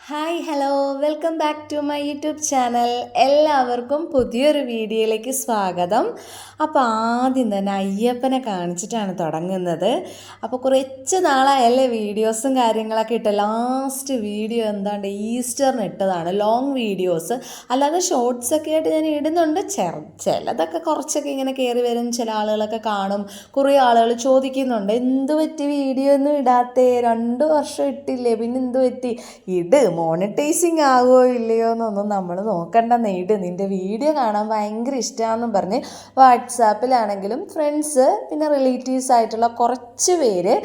Hi hello welcome back to my YouTube channel. എല്ലാവർക്കും പുതിയൊരു വീഡിയോയിലേക്ക് സ്വാഗതം. അപ്പോൾ ആദ്യം തന്നെ അയ്യപ്പനെ കാണിച്ചിട്ടാണ് തുടങ്ങുന്നത്. അപ്പോൾ കുറച്ച് നാളായല്ലേ വീഡിയോസും കാര്യങ്ങളൊക്കെ ഇട്ട്. ലാസ്റ്റ് വീഡിയോ എന്താണ്ട് ഈസ്റ്ററിന് ഇട്ടതാണ്, ലോങ് വീഡിയോസ്. അല്ലാതെ ഷോർട്സൊക്കെ ആയിട്ട് ഞാൻ ഇടുന്നുണ്ട്. ചിലതൊക്കെ കുറച്ചൊക്കെ ഇങ്ങനെ കയറി വരും, ചില ആളുകളൊക്കെ കാണും. കുറേ ആളുകൾ ചോദിക്കുന്നുണ്ട്, എന്ത് പറ്റി വീഡിയോ ഒന്നും ഇടാത്തേ, 2 വർഷം ഇട്ടില്ലേ, പിന്നെ എന്ത് പറ്റി, ഇട്, മോണിറ്റൈസിങ് ആകുമോ ഇല്ലയോ എന്നൊന്നും നമ്മൾ നോക്കണ്ടെന്ന്, ഇട്, നിൻ്റെ വീഡിയോ കാണാൻ ഭയങ്കര ഇഷ്ടമാണെന്നും പറഞ്ഞ് വാട്സാപ്പിലാണെങ്കിലും ഫ്രണ്ട്സ്, പിന്നെ റിലേറ്റീവ്സ് ആയിട്ടുള്ള കുറച്ച് പേര്,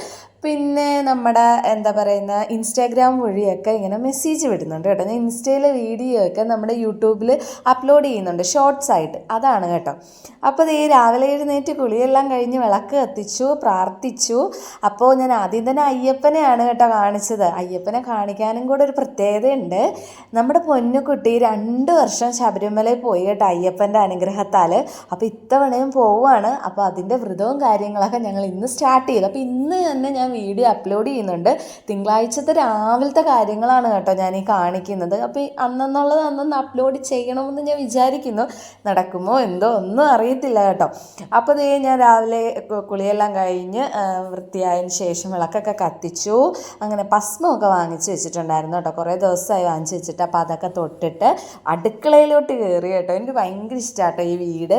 പിന്നെ നമ്മുടെ എന്താ പറയുന്ന ഇൻസ്റ്റാഗ്രാം വഴിയൊക്കെ ഇങ്ങനെ മെസ്സേജ് വിടുന്നുണ്ട് കേട്ടോ. ഞാൻ ഇൻസ്റ്റയിലെ വീഡിയോ ഒക്കെ നമ്മുടെ യൂട്യൂബിൽ അപ്ലോഡ് ചെയ്യുന്നുണ്ട് ഷോർട്സ് ആയിട്ട്, അതാണ് കേട്ടോ. അപ്പോൾ ഈ രാവിലെ എഴുന്നേറ്റ് കുളിയെല്ലാം കഴിഞ്ഞ് വിളക്ക് കത്തിച്ചു, പ്രാർത്ഥിച്ചു. അപ്പോൾ ഞാൻ ആദ്യം തന്നെ അയ്യപ്പനെയാണ് കേട്ടോ കാണിച്ചത്. അയ്യപ്പനെ കാണിക്കാനും കൂടെ ഒരു പ്രത്യേകതയുണ്ട്. നമ്മുടെ പൊന്നുകുട്ടി 2 വർഷം ശബരിമലയിൽ പോയി കേട്ടോ, അയ്യപ്പൻ്റെ അനുഗ്രഹത്താൽ. അപ്പോൾ ഇത്തവണയും പോവുകയാണ്. അപ്പോൾ അതിൻ്റെ വ്രതവും കാര്യങ്ങളൊക്കെ ഞങ്ങൾ ഇന്ന് സ്റ്റാർട്ട് ചെയ്തു. അപ്പോൾ ഇന്ന് തന്നെ ഞാൻ വീഡിയോ അപ്ലോഡ് ചെയ്യുന്നുണ്ട്. തിങ്കളാഴ്ചത്തെ രാവിലത്തെ കാര്യങ്ങളാണ് കേട്ടോ ഞാൻ ഈ കാണിക്കുന്നത്. അപ്പോൾ അന്നെന്നുള്ളത് അന്നൊന്ന് അപ്ലോഡ് ചെയ്യണമെന്ന് ഞാൻ വിചാരിക്കുന്നു. നടക്കുമോ എന്തോ ഒന്നും അറിയത്തില്ല കേട്ടോ. അപ്പോൾ ഞാൻ രാവിലെ കുളിയെല്ലാം കഴിഞ്ഞ് വൃത്തിയായതിന് ശേഷം വിളക്കൊക്കെ കത്തിച്ചു. അങ്ങനെ ഭസ്മമൊക്കെ വാങ്ങിച്ച് വെച്ചിട്ടുണ്ടായിരുന്നു കേട്ടോ, കുറേ ദിവസമായി വാങ്ങിച്ച് വെച്ചിട്ട്. അപ്പോൾ അതൊക്കെ തൊട്ടിട്ട് അടുക്കളയിലോട്ട് കയറി കേട്ടോ. എനിക്ക് ഭയങ്കര ഇഷ്ടമാട്ടോ ഈ വീട്.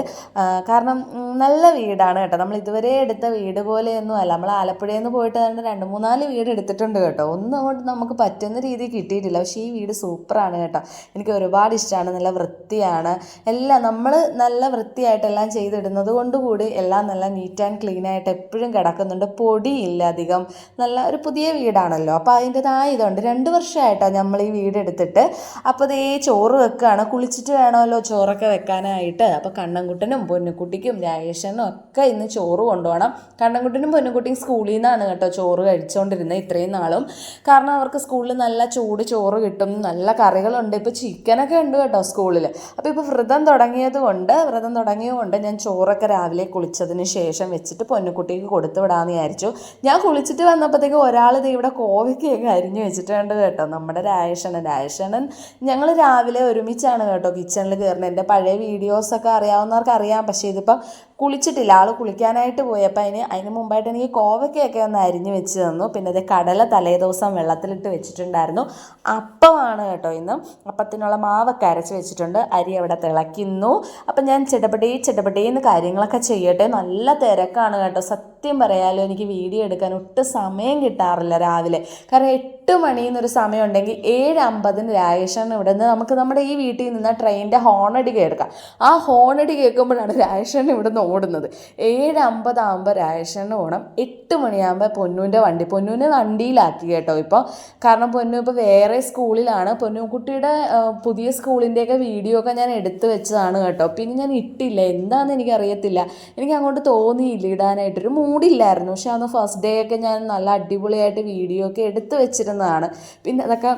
കാരണം നല്ല വീടാണ് കേട്ടോ. നമ്മൾ ഇതുവരെ എടുത്ത വീട് പോലെയൊന്നും അല്ല. നമ്മൾ ആലപ്പുഴയിൽ നിന്ന് പോയിട്ട് തന്നെ 2-3-4 വീട് എടുത്തിട്ടുണ്ട് കേട്ടോ. ഒന്നും അങ്ങോട്ട് നമുക്ക് പറ്റുന്ന രീതിയിൽ കിട്ടിയിട്ടില്ല. പക്ഷേ ഈ വീട് സൂപ്പറാണ് കേട്ടോ. എനിക്ക് ഒരുപാട് ഇഷ്ടമാണ്. നല്ല വൃത്തിയാണ് എല്ലാം. നമ്മൾ നല്ല വൃത്തിയായിട്ടെല്ലാം ചെയ്തിടുന്നത് കൊണ്ടുകൂടി എല്ലാം നല്ല നീറ്റ് ആൻഡ് ക്ലീൻ ആയിട്ട് എപ്പോഴും കിടക്കുന്നുണ്ട്. പൊടിയില്ല അധികം. നല്ല ഒരു പുതിയ വീടാണല്ലോ, അപ്പോൾ അതിൻ്റെതായ ഇതുണ്ട്. 2 വർഷമായിട്ടോ നമ്മൾ ഈ വീട് എടുത്തിട്ട്. അപ്പോൾ ചോറ് വെക്കുകയാണ്. കുളിച്ചിട്ട് വേണമല്ലോ ചോറൊക്കെ വെക്കാനായിട്ട്. അപ്പോൾ കണ്ണൻകുട്ടനും പൊന്നുകുട്ടിക്കും രാജേഷനും ഒക്കെ ഇന്ന് ചോറ് കൊണ്ടുപോകണം. കണ്ണൻകുട്ടനും പൊന്നുകുട്ടിയും സ്കൂളിൽ നിന്നാണ് കേട്ടോ ചോറ് കഴിച്ചുകൊണ്ടിരുന്നത് ഇത്രയും നാളും. കാരണം അവർക്ക് സ്കൂളിൽ നല്ല ചൂട് ചോറ് കിട്ടും, നല്ല കറികളുണ്ട്. ഇപ്പോൾ ചിക്കനൊക്കെ ഉണ്ട് കേട്ടോ സ്കൂളിൽ. അപ്പോൾ ഇപ്പോൾ വ്രതം തുടങ്ങിയതുകൊണ്ട് ഞാൻ ചോറൊക്കെ രാവിലെ കുളിച്ചതിന് ശേഷം വെച്ചിട്ട് പൊന്നുകുട്ടിക്ക് കൊടുത്തു വിടാമെന്ന് വിചാരിച്ചു. ഞാൻ കുളിച്ചിട്ട് വന്നപ്പോഴത്തേക്ക് ഒരാൾ ഇവിടെ കോവയ്ക്കൊക്കെ അരിഞ്ഞു വെച്ചിട്ടുണ്ട് കേട്ടോ, നമ്മുടെ രാജേഷണൻ. ഞങ്ങൾ രാവിലെ ഒരുമിച്ചാണ് കേട്ടോ കിച്ചണിൽ കയറുന്നത്. എൻ്റെ പഴയ വീഡിയോസൊക്കെ അറിയാവുന്നവർക്ക് അറിയാം. പക്ഷേ ഇതിപ്പം കുളിച്ചിട്ടില്ല, ആൾ കുളിക്കാനായിട്ട് പോയി. അപ്പോൾ അതിന് മുമ്പായിട്ട് എനിക്ക് കോവയ്ക്കൊക്കെ ഒന്ന് അരിഞ്ഞ് വെച്ച് തന്നു. പിന്നെ അത് കടല തലേദിവസം വെള്ളത്തിലിട്ട് വെച്ചിട്ടുണ്ടായിരുന്നു. അപ്പമാണ് കേട്ടോ ഇന്ന്. അപ്പത്തിനുള്ള മാവൊക്കെ അരച്ച് വെച്ചിട്ടുണ്ട്. അരി അവിടെ തിളയ്ക്കുന്നു. അപ്പം ഞാൻ ചെടപടേന്ന് കാര്യങ്ങളൊക്കെ ചെയ്യട്ടെ. നല്ല തിരക്കാണ് കേട്ടോ. സത്യം പറയാലോ, എനിക്ക് വീഡിയോ എടുക്കാൻ ഒട്ടും സമയം കിട്ടാറില്ല രാവിലെ. കാരണം 8 മണിന്നൊരു സമയം ഉണ്ടെങ്കിൽ 7:50 രാജേഷന് ഇവിടെ നിന്ന് നമുക്ക് നമ്മുടെ ഈ വീട്ടിൽ നിന്ന് ട്രെയിനിൻ്റെ ഹോണടി കേൾക്കാം. ആ ഹോണടി കേൾക്കുമ്പോഴാണ് രാജേഷന് ഇവിടെ നിന്ന് ഓടുന്നത്. 7:50 ആകുമ്പോൾ രാജേഷന് ഓണം. 8 മണിയാകുമ്പോൾ പൊന്നൂൻ്റെ പൊന്നൂനെ വണ്ടിയിലാക്കി കേട്ടോ ഇപ്പോൾ. കാരണം പൊന്നു ഇപ്പോൾ വേറെ സ്കൂളിലാണ്. പൊന്നുകുട്ടിയുടെ പുതിയ സ്കൂളിൻ്റെയൊക്കെ വീഡിയോ ഒക്കെ ഞാൻ എടുത്തു വെച്ചതാണ് കേട്ടോ. പിന്നെ ഞാൻ ഇട്ടില്ല, എന്താണെന്ന് എനിക്കറിയത്തില്ല. എനിക്ക് അങ്ങോട്ട് തോന്നിയില്ല ഇടാനായിട്ടൊരു മൂഡില്ലായിരുന്നു. പക്ഷെ അന്ന് ഫസ്റ്റ് ഡേ ഒക്കെ ഞാൻ നല്ല അടിപൊളിയായിട്ട് വീഡിയോ ഒക്കെ എടുത്തു വെച്ചിരുന്നതാണ്. പിന്നെ അതൊക്കെ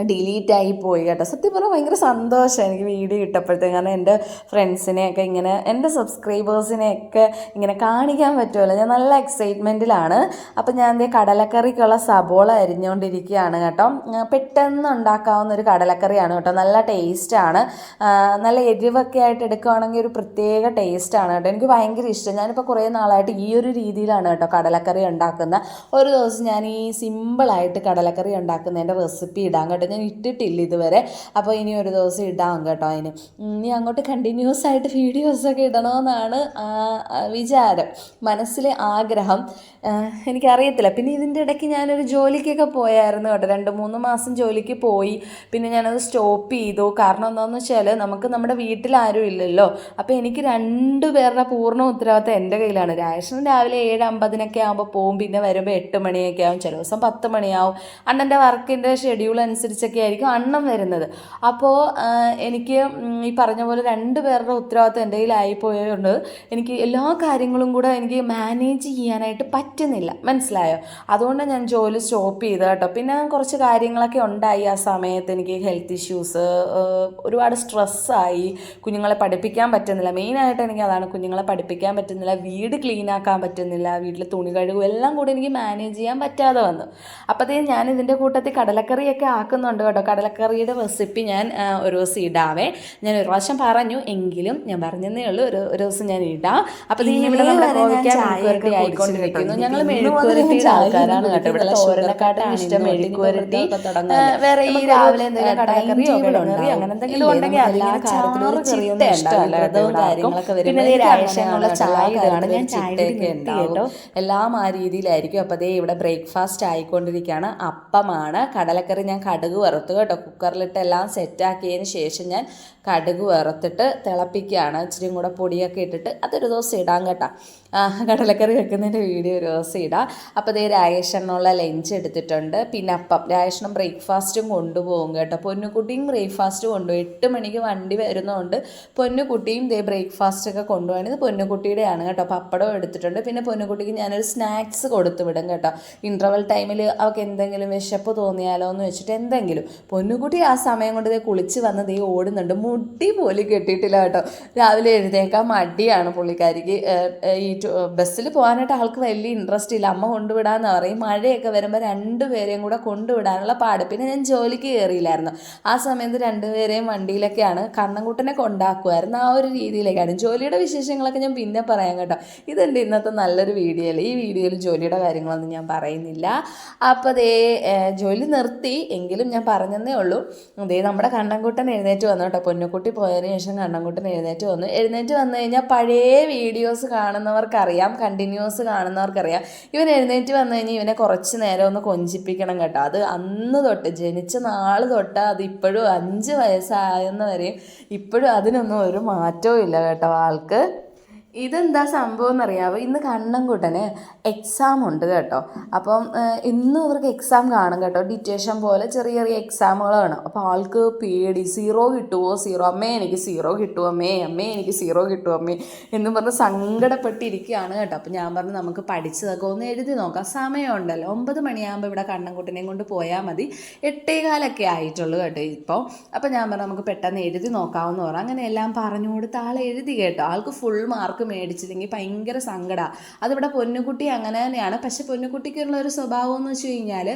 ഡിലീറ്റായി പോയി കേട്ടോ. സത്യം പറഞ്ഞാൽ ഭയങ്കര സന്തോഷം എനിക്ക് വീഡിയോ ഇട്ടപ്പോഴത്തേക്ക്. കാരണം എൻ്റെ ഫ്രണ്ട്സിനെയൊക്കെ ഇങ്ങനെ, എൻ്റെ സബ്സ്ക്രൈബേഴ്സിനെയൊക്കെ ഇങ്ങനെ കാണിക്കാൻ പറ്റുമല്ലോ. ഞാൻ നല്ല എക്സൈറ്റ്മെൻറ്റിലാണ്. അപ്പം ഞാൻ കടലക്കറിക്കുള്ള സബോള അരിഞ്ഞുകൊണ്ടിരിക്കുകയാണ് കേട്ടോ. പെട്ടെന്ന് ഉണ്ടാക്കാവുന്നൊരു കടലക്കറിയാണ് കേട്ടോ. നല്ല ടേസ്റ്റാണ്. നല്ല എരിവൊക്കെ ആയിട്ട് എടുക്കുകയാണെങ്കിൽ ഒരു പ്രത്യേക ടേസ്റ്റാണ് കേട്ടോ. എനിക്ക് ഭയങ്കര ഇഷ്ടം. ഞാനിപ്പോൾ കുറേ നാളായിട്ട് ഈ ഒരു രീതിയിലാണ് കേട്ടോ കടലക്കറി ഉണ്ടാക്കുന്നത്. ഒരു ദിവസം ഞാൻ ഈ സിമ്പിളായിട്ട് കടലക്കറി ഉണ്ടാക്കുന്നതിൻ്റെ റെസിപ്പി ഇടാം കേട്ടോ. ഞാൻ ഇട്ടിട്ടില്ല ഇതുവരെ. അപ്പോൾ ഇനി ഒരു ദിവസം ഇടാം കേട്ടോ. ഇനി അങ്ങോട്ട് കണ്ടിന്യൂസ് ആയിട്ട് വീഡിയോസൊക്കെ ഇടണമെന്നാണ് വിചാരം, മനസ്സിലെ ആഗ്രഹം. എനിക്കറിയത്തില്ല. പിന്നെ ഇതിൻ്റെ ഇടയ്ക്ക് ഞാനൊരു ജോലിക്കൊക്കെ പോയായിരുന്നു കേട്ടോ. 2-3 മാസം ജോലിക്ക് പോയി. പിന്നെ ഞാനത് സ്റ്റോപ്പ് ചെയ്തു. കാരണം എന്താണെന്ന് വെച്ചാൽ നമുക്ക് നമ്മുടെ വീട്ടിലാരും ഇല്ലല്ലോ. അപ്പോൾ എനിക്ക് 2 പേരുടെ പൂർണ്ണ ഉത്തരവാദിത്തം എൻ്റെ കയ്യിലാണ്. രാജേഷന് രാവിലെ 7:50 ആകുമ്പോൾ പോവും. പിന്നെ വരുമ്പോൾ 8 മണിയൊക്കെ ആവും, ചില ദിവസം 10 മണിയാവും. അണ്ണൻ്റെ വർക്കിൻ്റെ ഷെഡ്യൂൾ അനുസരിച്ചൊക്കെ ആയിരിക്കും അണ്ണം വരുന്നത്. അപ്പോൾ എനിക്ക് ഈ പറഞ്ഞ പോലെ 2 പേരുടെ ഉത്തരവാദിത്തം എൻ്റെ കയ്യിലായിപ്പോയതുകൊണ്ട് എനിക്ക് എല്ലാ കാര്യങ്ങളും കൂടെ എനിക്ക് മാനേജ് ചെയ്യാനായിട്ട് പറ്റുന്നില്ല, മനസ്സിലായോ? അതുകൊണ്ട് ഞാൻ ജോലി സ്റ്റോപ്പ് ചെയ്തു കേട്ടോ. പിന്നെ കുറച്ച് കാര്യങ്ങളൊക്കെ ഉണ്ടായി ആ സമയത്ത്. എനിക്ക് ഹെൽത്ത് ഇഷ്യൂസ്, ഒരുപാട് സ്ട്രെസ്സായി, കുഞ്ഞുങ്ങളെ പഠിപ്പിക്കാൻ പറ്റുന്നില്ല. മെയിനായിട്ട് എനിക്ക് അതാണ്, കുഞ്ഞുങ്ങളെ പഠിപ്പിക്കാൻ പറ്റുന്നില്ല, വീട് ക്ലീൻ ആക്കാൻ പറ്റുന്നില്ല, വീട്ടിൽ തുണി കഴുകും, എല്ലാം കൂടി എനിക്ക് മാനേജ് ചെയ്യാൻ പറ്റാതെ വന്നു. അപ്പോഴത്തേക്കും ഞാൻ ഇതിൻ്റെ കൂട്ടത്തിൽ കടലക്കറിയൊക്കെ ആക്കുന്ന പോകുന്നുണ്ട് കേട്ടോ. കടലക്കറിയുടെ റെസിപ്പി ഞാൻ ഒരു ദിവസം ഇടാവേ. ഞാൻ ഒരു പ്രാവശ്യം പറഞ്ഞു, എങ്കിലും ഞാൻ പറഞ്ഞതേ ഉള്ളൂ, ഒരു ദിവസം ഞാൻ ഇടാം. അപ്പോൾ ഇവിടെ നമ്മുടെ കോവയ്ക്ക മെഴുക്കുവരട്ടി ആയിക്കൊണ്ടിരിക്കുന്നു. ഞങ്ങൾ മെഴുക്കുവരട്ടിയുടെ ആൾക്കാരാണ് കേട്ടോ. ഇവിടെ തോരനെക്കാട്ടും ഇഷ്ടം മെഴുക്കുവരട്ടി. വേറെ ഈ രാവിലെ എന്തെങ്കിലും കടലക്കറിയോ കിഴങ്ങറിയോ അങ്ങനെ എന്തെങ്കിലും ഉണ്ടെങ്കിൽ എല്ലാ കാര്യത്തിലും ഒരു ചിട്ട ഉണ്ടാവില്ല കാര്യങ്ങളൊക്കെ വരും. പിന്നെ ആവശ്യമുള്ള ചായ ഇതാണ്, ഞാൻ ചിട്ടയൊക്കെ ഉണ്ടാവും. എല്ലാം ആ രീതിയിലായിരിക്കും. അപ്പോൾ അതേ ഇവിടെ ബ്രേക്ക്ഫാസ്റ്റ് ആയിക്കൊണ്ടിരിക്കുകയാണ്. അപ്പമാണ്. കടലക്കറി ഞാൻ കടുക് വറുത്തു കേട്ടോ. കുക്കറിലിട്ട് എല്ലാം സെറ്റാക്കിയതിന് ശേഷം ഞാൻ കടുക് വറുത്തിട്ട് തിളപ്പിക്കുകയാണ്. ഇച്ചിരി കൂടെ പൊടിയൊക്കെ ഇട്ടിട്ട് അതൊരു ദിവസം ഇടാം കേട്ടോ. കടലക്കറി വെക്കുന്നതിൻ്റെ വീഡിയോ ഒരു ദിവസം ഇടാം. അപ്പോൾ ഇതേ രാജേഷനുള്ള ലഞ്ച് എടുത്തിട്ടുണ്ട്. പിന്നെ അപ്പം രാജേഷണം ബ്രേക്ക്ഫാസ്റ്റും കൊണ്ടുപോകും കേട്ടോ. പൊന്നുകുട്ടിയും ബ്രേക്ക്ഫാസ്റ്റ് കൊണ്ടുപോകും. 8 മണിക്ക് വണ്ടി വരുന്നതുകൊണ്ട് പൊന്നുകുട്ടിയും ഇതേ ബ്രേക്ക്ഫാസ്റ്റൊക്കെ കൊണ്ടുപോകാൻ. ഇത് പൊന്നുകുട്ടിയുടെയാണ് കേട്ടോ. പപ്പടം എടുത്തിട്ടുണ്ട്. പിന്നെ പൊന്നുകുട്ടിക്ക് ഞാനൊരു സ്നാക്സ് കൊടുത്തു വിടും കേട്ടോ. ഇൻ്റർവൽ ടൈമിൽ അവൾക്ക് എന്തെങ്കിലും വിശപ്പ് തോന്നിയാലോ എന്ന് വെച്ചിട്ട് എന്തെങ്കിലും. പൊന്നുകുട്ടി ആ സമയം കൊണ്ട് ഇതേ കുളിച്ച് വന്ന് ദേ ഓടുന്നുണ്ട്. മുടി പോലും കെട്ടിയിട്ടില്ല കേട്ടോ. രാവിലെ എഴുന്നേക്കാൻ മടിയാണ് പുള്ളിക്കാരിക്ക്. ഈ ബസ്സിൽ പോകാനായിട്ട് ആൾക്ക് വലിയ ഇൻട്രസ്റ്റ് ഇല്ല. അമ്മ കൊണ്ടുവിടാന്ന് പറയും. മഴയൊക്കെ വരുമ്പോൾ രണ്ടുപേരെയും കൂടെ കൊണ്ടുവിടാനുള്ള പാട്. പിന്നെ ഞാൻ ജോലിക്ക് കയറിയില്ലായിരുന്നു ആ സമയത്ത്. രണ്ടുപേരെയും വണ്ടിയിലൊക്കെയാണ്. കണ്ണൻകുട്ടനെ കൊണ്ടാക്കുമായിരുന്നു. ആ ഒരു രീതിയിലേക്കാണ്. ജോലിയുടെ വിശേഷങ്ങളൊക്കെ ഞാൻ പിന്നെ പറയാം കേട്ടോ. ഇതെൻ്റെ ഇന്നത്തെ നല്ലൊരു വീഡിയോ അല്ലേ. ഈ വീഡിയോയിൽ ജോലിയുടെ കാര്യങ്ങളൊന്നും ഞാൻ പറയുന്നില്ല. അപ്പോൾ അതേ ജോലി നിർത്തി എങ്കിലും ഞാൻ പറഞ്ഞതേ ഉള്ളൂ. അതേ നമ്മുടെ കണ്ണൻകുട്ടൻ എഴുന്നേറ്റ് വന്നു കേട്ടോ. പൊന്നുകുട്ടി പോയതിന് ശേഷം കണ്ണൻകുട്ടൻ എഴുന്നേറ്റ് വന്നു. എഴുന്നേറ്റ് വന്നു കഴിഞ്ഞാൽ പഴയ വീഡിയോസ് കാണുന്നവർക്കറിയാം, കണ്ടിന്യൂസ് കാണുന്നവർക്കറിയാം, ഇവൻ എഴുന്നേറ്റ് വന്നു കഴിഞ്ഞാൽ ഇവനെ കുറച്ച് നേരം ഒന്ന് കൊഞ്ചിപ്പിക്കണം കേട്ടോ. അത് അന്ന് തൊട്ട് ജനിച്ച നാൾ തൊട്ട് അത് ഇപ്പോഴും 5 വയസ്സായെന്നവരെയും ഇപ്പോഴും അതിനൊന്നും ഒരു മാറ്റവും ഇല്ല കേട്ടോ ആൾക്ക്. ഇതെന്താ സംഭവം എന്നറിയാമോ? ഇന്ന് കണ്ണൻകുട്ടന് എക്സാം ഉണ്ട് കേട്ടോ. അപ്പം ഇന്നും ഇവർക്ക് എക്സാം കാണും കേട്ടോ. ഡിറ്റേഷൻ പോലെ ചെറിയ ചെറിയ എക്സാമുകളാണ്. അപ്പോൾ ആൾക്ക് പേടി. 0 കിട്ടുമോ, 0 അമ്മേ എനിക്ക് 0 കിട്ടുമോ, അമ്മേ എനിക്ക് 0 കിട്ടുമോ അമ്മേ എന്നും പറഞ്ഞ് സങ്കടപ്പെട്ടിരിക്കുകയാണ് കേട്ടോ. അപ്പം ഞാൻ പറഞ്ഞു നമുക്ക് പഠിച്ചതൊക്കെ ഒന്ന് എഴുതി നോക്കാം, സമയമുണ്ടല്ലോ. 9 മണിയാകുമ്പോൾ ഇവിടെ കണ്ണൻകുട്ടനെയും കൊണ്ട് പോയാൽ മതി. 8:15 ആയിട്ടുള്ളൂ കേട്ടോ ഇപ്പോൾ. അപ്പം ഞാൻ പറഞ്ഞു നമുക്ക് പെട്ടെന്ന് എഴുതി നോക്കാമെന്ന് പറഞ്ഞു. അങ്ങനെ എല്ലാം പറഞ്ഞു കൊടുത്ത് ആൾ എഴുതി കേട്ടോ. ആൾക്ക് ഫുൾ മാർക്ക് മേടിച്ചില്ലെങ്കിൽ ഭയങ്കര സങ്കടമാണ്. അതിവിടെ പൊന്നുകുട്ടി അങ്ങനെ തന്നെയാണ്. പക്ഷെ പൊന്നുകുട്ടിക്കുള്ള ഒരു സ്വഭാവം എന്ന് വെച്ച് കഴിഞ്ഞാൽ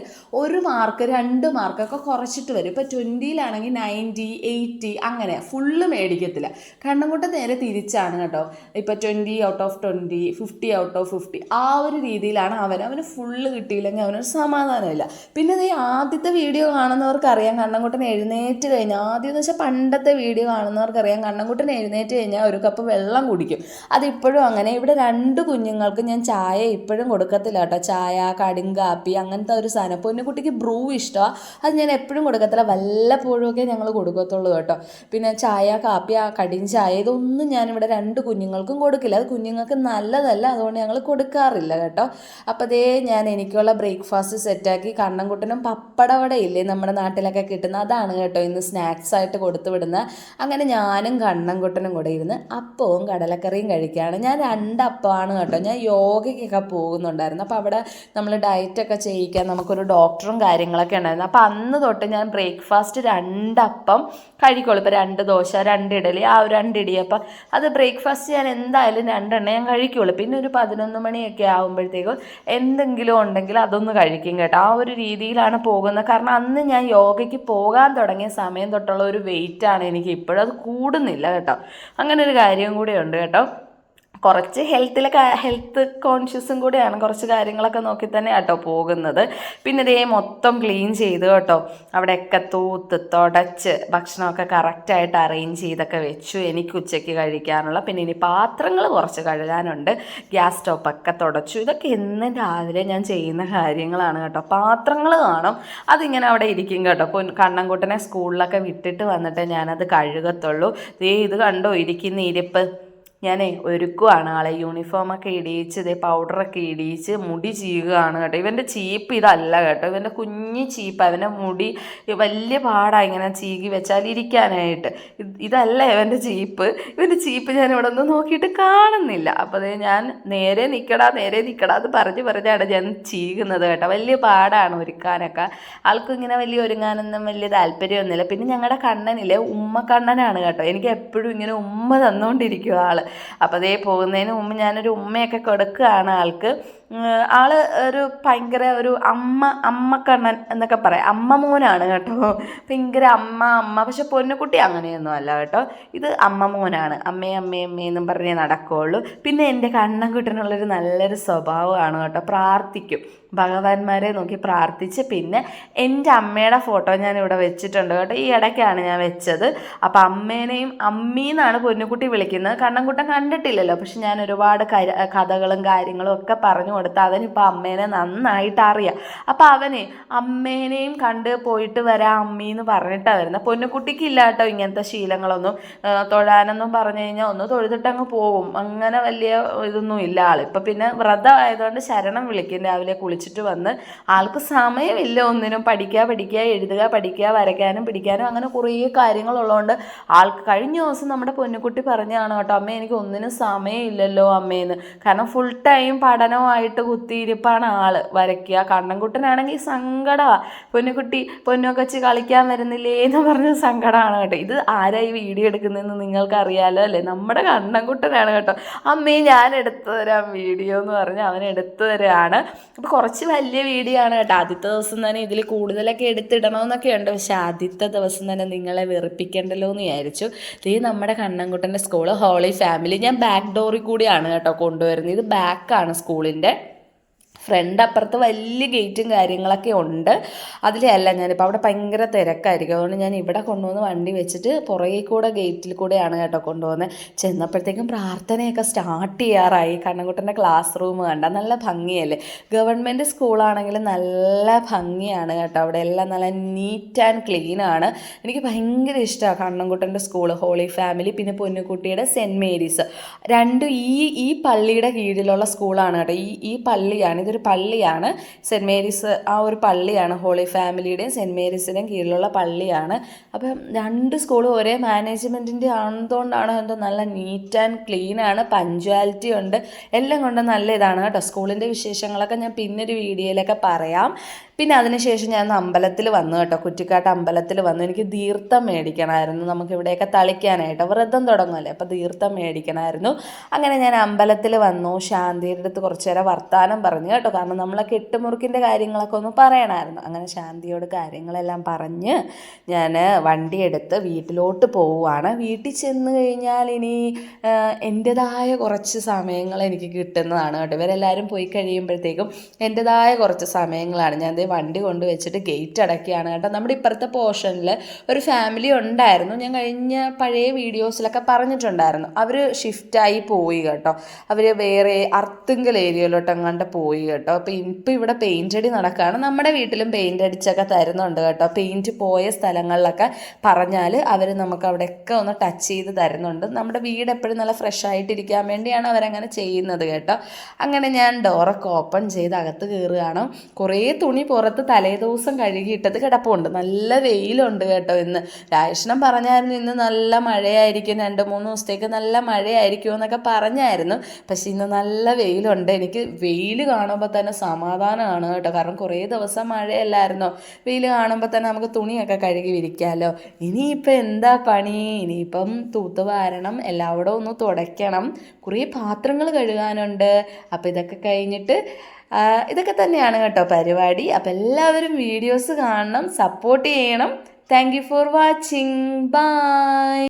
1 മാർക്ക് 2 മാർക്കൊക്കെ കുറച്ചിട്ട് വരും. ഇപ്പോൾ 20-ലാണെങ്കിൽ 90, 80 അങ്ങനെ ഫുള്ള് മേടിക്കത്തില്ല. കണ്ണൻകുട്ടൻ നേരെ തിരിച്ചാണ് കേട്ടോ. ഇപ്പോൾ 20 ഔട്ട് ഓഫ് 20, 50 ഔട്ട് ഓഫ് 50 ആ ഒരു രീതിയിലാണ്. അവന് ഫുള്ള് കിട്ടിയില്ലെങ്കിൽ അവനൊരു സമാധാനമില്ല. പിന്നെ ഈ ആദ്യത്തെ വീഡിയോ കാണുന്നവർക്കറിയാം കണ്ണൻകുട്ടൻ എഴുന്നേറ്റ് കഴിഞ്ഞാൽ, ആദ്യം എന്ന് വെച്ചാൽ പണ്ടത്തെ വീഡിയോ കാണുന്നവർക്കറിയാം കണ്ണൻകുട്ടൻ എഴുന്നേറ്റ് കഴിഞ്ഞാൽ ഒരു കപ്പ് വെള്ളം കുടിക്കും. അതിപ്പോഴും അങ്ങനെ. ഇവിടെ 2 കുഞ്ഞുങ്ങൾക്ക് ഞാൻ ചായ ഇപ്പോഴും കൊടുക്കത്തില്ല കേട്ടോ. ചായ, കടുങ്കാപ്പി അങ്ങനത്തെ ഒരു സാധനം. പൊന്നുകുട്ടിക്ക് ബ്രൂ ഇഷ്ടമാണ്. അത് ഞാൻ എപ്പോഴും കൊടുക്കത്തില്ല, വല്ലപ്പോഴുമൊക്കെ ഞങ്ങൾ കൊടുക്കത്തുള്ളൂ കേട്ടോ. പിന്നെ ചായ, കാപ്പി, കടിൻ ചായ ഇതൊന്നും ഞാനിവിടെ 2 കുഞ്ഞുങ്ങൾക്കും കൊടുക്കില്ല. അത് കുഞ്ഞുങ്ങൾക്ക് നല്ലതല്ല, അതുകൊണ്ട് ഞങ്ങൾ കൊടുക്കാറില്ല കേട്ടോ. അപ്പോൾ അതേ ഞാൻ എനിക്കുള്ള ബ്രേക്ക്ഫാസ്റ്റ് സെറ്റാക്കി. കണ്ണൻകുട്ടനും പപ്പടവട ഇല്ലേ നമ്മുടെ നാട്ടിലൊക്കെ കിട്ടുന്ന, അതാണ് കേട്ടോ ഇന്ന് സ്നാക്സ് ആയിട്ട് കൊടുത്തു വിടുന്നത്. അങ്ങനെ ഞാനും കണ്ണൻകുട്ടനും കൂടെ ഇരുന്ന് അപ്പവും കടലക്കറിയും കഴിക്കുകയാണ്. ഞാൻ 2 അപ്പമാണ് കേട്ടോ. ഞാൻ യോഗയ്ക്കൊക്കെ പോകുന്നുണ്ടായിരുന്നു. അപ്പോൾ അവിടെ നമ്മൾ ഡയറ്റൊക്കെ ചെയ്യിക്കാൻ നമുക്കൊരു ഡോക്ടറും കാര്യങ്ങളൊക്കെ ഉണ്ടായിരുന്നു. അപ്പോൾ അന്ന് തൊട്ട് ഞാൻ ബ്രേക്ക്ഫാസ്റ്റ് 2 അപ്പം കഴിക്കുള്ളൂ. ഇപ്പോൾ 2 ദോശ, 2 ഇഡലി, ആ ഒരു 2 ഇടിയപ്പം, അത് ബ്രേക്ക്ഫാസ്റ്റ് ഞാൻ എന്തായാലും 2 എണ്ണ ഞാൻ കഴിക്കുള്ളൂ. പിന്നെ ഒരു 11 മണിയൊക്കെ ആകുമ്പോഴത്തേക്കും എന്തെങ്കിലും ഉണ്ടെങ്കിൽ അതൊന്ന് കഴിക്കും കേട്ടോ. ആ ഒരു രീതിയിലാണ് പോകുന്നത്. കാരണം അന്ന് ഞാൻ യോഗയ്ക്ക് പോകാൻ തുടങ്ങിയ സമയം തൊട്ടുള്ള ഒരു വെയിറ്റാണ് എനിക്ക് ഇപ്പോഴും. അത് കൂടുന്നില്ല കേട്ടോ. അങ്ങനെ ഒരു കാര്യം കൂടെ ഉണ്ട് കേട്ടോ. കുറച്ച് ഹെൽത്ത് കോൺഷ്യസും കൂടെയാണ്. കുറച്ച് കാര്യങ്ങളൊക്കെ നോക്കി തന്നെ കേട്ടോ പോകുന്നത്. പിന്നെ ഇതേ മൊത്തം ക്ലീൻ ചെയ്ത് കേട്ടോ. അവിടെയൊക്കെ തൂത്ത് തുടച്ച് ഭക്ഷണമൊക്കെ കറക്റ്റായിട്ട് അറേഞ്ച് ചെയ്തൊക്കെ വെച്ചു. എനിക്ക് ഉച്ചയ്ക്ക് കഴിക്കാനുള്ള. പിന്നെ ഇനി പാത്രങ്ങൾ കുറച്ച് കഴുകാനുണ്ട്. ഗ്യാസ് സ്റ്റോപ്പൊക്കെ തുടച്ചു. ഇതൊക്കെ എന്നും രാവിലെ ഞാൻ ചെയ്യുന്ന കാര്യങ്ങളാണ് കേട്ടോ. പാത്രങ്ങൾ കാണും, അതിങ്ങനെ അവിടെ ഇരിക്കും കേട്ടോ. അപ്പോൾ കണ്ണൻകുട്ടനെ സ്കൂളിലൊക്കെ വിട്ടിട്ട് വന്നിട്ട് ഞാനത് കഴുകത്തുള്ളൂ. ഇത് കണ്ടോ ഇരിക്കുന്ന ഇരിപ്പ്. ഞാനേ ഒരുക്കുവാണ് ആളെ. യൂണിഫോമൊക്കെ ഇടിയിച്ച് പൗഡറൊക്കെ ഇടിയിച്ച് മുടി ചീകുകയാണ് കേട്ടോ. ഇവൻ്റെ ചീപ്പ് ഇതല്ല കേട്ടോ. ഇവൻ്റെ കുഞ്ഞ് ചീപ്പ്. അവൻ്റെ മുടി വലിയ പാടാണ് ഇങ്ങനെ ചീകി വെച്ചാൽ ഇരിക്കാനായിട്ട്. ഇതല്ല ഇവൻ്റെ ചീപ്പ്. ഇവൻ്റെ ചീപ്പ് ഞാൻ ഇവിടെ ഒന്നും നോക്കിയിട്ട് കാണുന്നില്ല. അപ്പോൾ ഞാൻ നേരെ നിൽക്കടാ അത് പറഞ്ഞാണ് ഞാൻ ചീകുന്നത് കേട്ടോ. വലിയ പാടാണ് ഒരുക്കാനൊക്കെ. ആൾക്കും ഇങ്ങനെ വലിയ ഒരുങ്ങാനൊന്നും വലിയ താല്പര്യമൊന്നുമില്ല. പിന്നെ ഞങ്ങളുടെ കണ്ണനില്ലേ, ഉമ്മ കണ്ണനാണ് കേട്ടോ. എനിക്ക് എപ്പോഴും ഇങ്ങനെ ഉമ്മ തന്നുകൊണ്ടിരിക്കും ആൾ. അപ്പോൾ അതേ പോകുന്നതിന് മുമ്പ് ഞാനൊരു ഉമ്മയൊക്കെ കൊടുക്കുകയാണ് ആൾക്ക്. ആള് ഒരു ഭയങ്കര ഒരു അമ്മക്കണ്ണൻ എന്നൊക്കെ പറയാം, അമ്മ മോനാണ് കേട്ടോ. ഭയങ്കര അമ്മ പക്ഷെ പൊന്നുകുട്ടി അങ്ങനെയൊന്നും അല്ല കേട്ടോ. ഇത് അമ്മ മോനാണ്, അമ്മയെന്നും പറഞ്ഞേ നടക്കുകയുള്ളൂ. പിന്നെ എൻ്റെ കണ്ണൻകുട്ടനുള്ളൊരു നല്ലൊരു സ്വഭാവമാണ് കേട്ടോ, പ്രാർത്ഥിക്കും, ഭഗവാന്മാരെ നോക്കി പ്രാർത്ഥിച്ച്. പിന്നെ എൻ്റെ അമ്മയുടെ ഫോട്ടോ ഞാനിവിടെ വെച്ചിട്ടുണ്ട് കേട്ടോ, ഈ ഇടയ്ക്കാണ് ഞാൻ വെച്ചത്. അപ്പം അമ്മേനെയും അമ്മീന്നാണ് പൊന്നുകുട്ടി വിളിക്കുന്നത്. കണ്ണൻകുട്ടൻ കണ്ടിട്ടില്ലല്ലോ, പക്ഷെ ഞാൻ ഒരുപാട് കഥകളും കാര്യങ്ങളും ഒക്കെ പറഞ്ഞു കൊടുത്ത് അവനിപ്പോൾ അമ്മേനെ നന്നായിട്ട് അറിയാം. അപ്പം അവന് അമ്മേനെയും കണ്ട് പോയിട്ട് വരാം അമ്മീന്ന് പറഞ്ഞിട്ടാണ് വരുന്നത്. പൊന്നുകുട്ടിക്ക് ഇല്ല കേട്ടോ ഇങ്ങനത്തെ ശീലങ്ങളൊന്നും. തൊഴാനൊന്നും പറഞ്ഞു കഴിഞ്ഞാൽ ഒന്ന് തൊഴുതിട്ടങ്ങ് പോകും, അങ്ങനെ വലിയ ഇതൊന്നും ഇല്ല ആൾ. ഇപ്പം പിന്നെ വ്രതം ആയതുകൊണ്ട് ശരണം വിളിക്കും രാവിലെ കുളിച്ചിട്ട് വന്ന്. ആൾക്ക് സമയമില്ല ഒന്നിനും, പഠിക്കുക, എഴുതുക, പഠിക്കുക, വരയ്ക്കാനും പിടിക്കാനും അങ്ങനെ കുറേ കാര്യങ്ങളുള്ളതുകൊണ്ട് ആൾക്ക് കഴിഞ്ഞ ദിവസം നമ്മുടെ പൊന്നുകുട്ടി പറഞ്ഞതാണ് കേട്ടോ, അമ്മ എനിക്ക് ഒന്നിനും സമയമില്ലല്ലോ അമ്മേന്ന്. കാരണം ഫുൾ ടൈം പഠനമായിട്ട് കുത്തിയിരിപ്പാണ് ആള്, വരയ്ക്കുക. കണ്ണൻകുട്ടനാണെങ്കിൽ സങ്കടമാണ്, പൊന്നൊക്കെ വെച്ച് കളിക്കാൻ വരുന്നില്ലേ എന്ന് പറഞ്ഞ സങ്കടമാണ് കേട്ടോ. ഇത് ആരാ ഈ വീഡിയോ എടുക്കുന്നതെന്ന് നിങ്ങൾക്ക് അറിയാലോ അല്ലേ, നമ്മുടെ കണ്ണൻകുട്ടനാണ് കേട്ടോ. അമ്മേ ഞാൻ എടുത്തു തരാം വീഡിയോ എന്ന് പറഞ്ഞ് അവൻ എടുത്തു തരാണ്. അപ്പോൾ കുറച്ച് വലിയ വീഡിയോ ആണ് കേട്ടോ. ആദ്യത്തെ ദിവസം തന്നെ ഇതിൽ കൂടുതലൊക്കെ എടുത്തിടണമെന്നൊക്കെ ഉണ്ട്, പക്ഷെ ആദ്യത്തെ ദിവസം തന്നെ നിങ്ങളെ വെറുപ്പിക്കണ്ടല്ലോ എന്ന് വിചാരിച്ചു. ഇത് നമ്മുടെ കണ്ണൻകുട്ടൻ്റെ സ്കൂള് ഹോളി ഫാമിലി. ഞാൻ ബാക്ക് ഡോറിൽ കൂടിയാണ് കേട്ടോ കൊണ്ടുവരുന്നത്. ഇത് ബാക്കാണ് സ്കൂളിൻ്റെ. ഫ്രണ്ട് അപ്പുറത്ത് വലിയ ഗേറ്റും കാര്യങ്ങളൊക്കെ ഉണ്ട്, അതിലല്ല ഞാനിപ്പോൾ അവിടെ ഭയങ്കര തിരക്കായിരിക്കും. അതുകൊണ്ട് ഞാൻ ഇവിടെ കൊണ്ടുവന്ന് വണ്ടി വെച്ചിട്ട് പുറകെ കൂടെ ഗേറ്റിൽ കൂടെയാണ് കേട്ടോ കൊണ്ടുവന്നത്. ചെന്നപ്പോഴത്തേക്കും പ്രാർത്ഥനയൊക്കെ സ്റ്റാർട്ട് ചെയ്യാറായി. കണ്ണൻകുട്ടൻ്റെ ക്ലാസ് റൂം കണ്ട നല്ല ഭംഗിയല്ലേ. ഗവൺമെൻറ് സ്കൂളാണെങ്കിലും നല്ല ഭംഗിയാണ് കേട്ടോ, അവിടെ എല്ലാം നല്ല നീറ്റ് ആൻഡ് ക്ലീൻ ആണ്. എനിക്ക് ഭയങ്കര ഇഷ്ടമാണ് കണ്ണൻകുട്ടൻ്റെ സ്കൂൾ, ഹോളി ഫാമിലി, പിന്നെ പൊന്നുകുട്ടിയുടെ സെൻറ്റ് മേരീസ്. രണ്ടും ഈ പള്ളിയുടെ കീഴിലുള്ള സ്കൂളാണ് കേട്ടോ. ഈ പള്ളിയാണ്, ഇതൊരു പള്ളിയാണ്, സെൻറ്റ് മേരീസ് ആ ഒരു പള്ളിയാണ്, ഹോളി ഫാമിലിയുടെയും സെൻറ്റ് മേരീസിൻ്റെയും കീഴിലുള്ള പള്ളിയാണ്. അപ്പം രണ്ട് സ്കൂളും ഒരേ മാനേജ്മെൻറ്റിൻ്റെ ആണെന്നുകൊണ്ടാണ് എന്തോ നല്ല നീറ്റ് ആൻഡ് ക്ലീൻ ആണ്, പഞ്ച്വാലിറ്റി ഉണ്ട്, എല്ലാം കൊണ്ട് നല്ല ഇതാണ് കേട്ടോ. സ്കൂളിൻ്റെ വിശേഷങ്ങളൊക്കെ ഞാൻ പിന്നൊരു വീഡിയോയിലൊക്കെ പറയാം. പിന്നെ അതിനുശേഷം ഞാൻ അമ്പലത്തിൽ വന്നു കേട്ടോ, കുറ്റിക്കാട്ട് അമ്പലത്തിൽ വന്നു. എനിക്ക് തീർത്ഥം മേടിക്കണമായിരുന്നു, നമുക്കിവിടെയൊക്കെ തളിക്കാനായിട്ട് വ്രതം തുടങ്ങുമല്ലേ, അപ്പോൾ തീർത്ഥം മേടിക്കണമായിരുന്നു. അങ്ങനെ ഞാൻ അമ്പലത്തിൽ വന്നു. ശാന്തിയുടെ അടുത്ത് കുറച്ച് നേരം വർത്താനം പറഞ്ഞു കേട്ടോ, കാരണം നമ്മളെ കെട്ടുമുറുക്കിൻ്റെ കാര്യങ്ങളൊക്കെ ഒന്ന് പറയണമായിരുന്നു. അങ്ങനെ ശാന്തിയോട് കാര്യങ്ങളെല്ലാം പറഞ്ഞ് ഞാൻ വണ്ടിയെടുത്ത് വീട്ടിലോട്ട് പോവുകയാണ്. വീട്ടിൽ ചെന്ന് കഴിഞ്ഞാൽ ഇനി എൻ്റെതായ കുറച്ച് സമയങ്ങൾ എനിക്ക് കിട്ടുന്നതാണ് കേട്ടോ. ഇവരെല്ലാവരും പോയി കഴിയുമ്പോഴത്തേക്കും എൻ്റെതായ കുറച്ച് സമയങ്ങളാണ്. ഞാൻ വണ്ടി കൊണ്ട് വെച്ചിട്ട് ഗേറ്റ് അടയ്ക്കുകയാണ് കേട്ടോ. നമ്മുടെ ഇപ്പുറത്തെ പോർഷനിൽ ഒരു ഫാമിലി ഉണ്ടായിരുന്നു, ഞാൻ കഴിഞ്ഞ പഴയ വീഡിയോസിലൊക്കെ പറഞ്ഞിട്ടുണ്ടായിരുന്നു. അവർ ഷിഫ്റ്റായി പോയി കേട്ടോ, അവർ വേറെ അർത്തുങ്കൽ ഏരിയയിലോട്ട് അങ്ങാണ്ട് പോയി കേട്ടോ. അപ്പോൾ ഇപ്പം ഇവിടെ പെയിൻ്റ് അടി നടക്കുകയാണ്. നമ്മുടെ വീട്ടിലും പെയിൻ്റ് അടിച്ചൊക്കെ തരുന്നുണ്ട് കേട്ടോ. പെയിൻറ്റ് പോയ സ്ഥലങ്ങളിലൊക്കെ പറഞ്ഞാൽ അവർ നമുക്ക് അവിടെയൊക്കെ ഒന്ന് ടച്ച് ചെയ്ത് തരുന്നുണ്ട്. നമ്മുടെ വീട് എപ്പോഴും നല്ല ഫ്രഷ് ആയിട്ടിരിക്കാൻ വേണ്ടിയാണ് അവരങ്ങനെ ചെയ്യുന്നത് കേട്ടോ. അങ്ങനെ ഞാൻ ഡോറൊക്കെ ഓപ്പൺ ചെയ്ത് അകത്ത് കയറുകയാണ്. കുറേ തുണി പുറത്ത് തലേദിവസം കഴുകിയിട്ടത് കിടപ്പുണ്ട്. നല്ല വെയിലുണ്ട് കേട്ടോ ഇന്ന്. രാജേഷണം പറഞ്ഞായിരുന്നു ഇന്ന് നല്ല മഴയായിരിക്കും, 2-3 ദിവസത്തേക്ക് നല്ല മഴയായിരിക്കും എന്നൊക്കെ പറഞ്ഞായിരുന്നു. പക്ഷെ ഇന്ന് നല്ല വെയിലുണ്ട്. എനിക്ക് വെയിൽ കാണുമ്പോൾ തന്നെ സമാധാനമാണ് കേട്ടോ, കാരണം കുറേ ദിവസം മഴയല്ലായിരുന്നോ. വെയിൽ കാണുമ്പോൾ തന്നെ നമുക്ക് തുണിയൊക്കെ കഴുകി വിരിക്കാമല്ലോ. ഇനിയിപ്പോൾ എന്താ പണി, ഇനിയിപ്പം തൂത്തുവാരണം, എല്ലാവിടെയും ഒന്ന് തുടയ്ക്കണം, കുറേ പാത്രങ്ങൾ കഴുകാനുണ്ട്. അപ്പോൾ ഇതൊക്കെ കഴിഞ്ഞിട്ട് ഇതൊക്കെ തന്നെയാണ് കേട്ടോ പരിപാടി. അപ്പോൾ എല്ലാവരും വീഡിയോസ് കാണണം, സപ്പോർട്ട് ചെയ്യണം. Thank you for watching. By.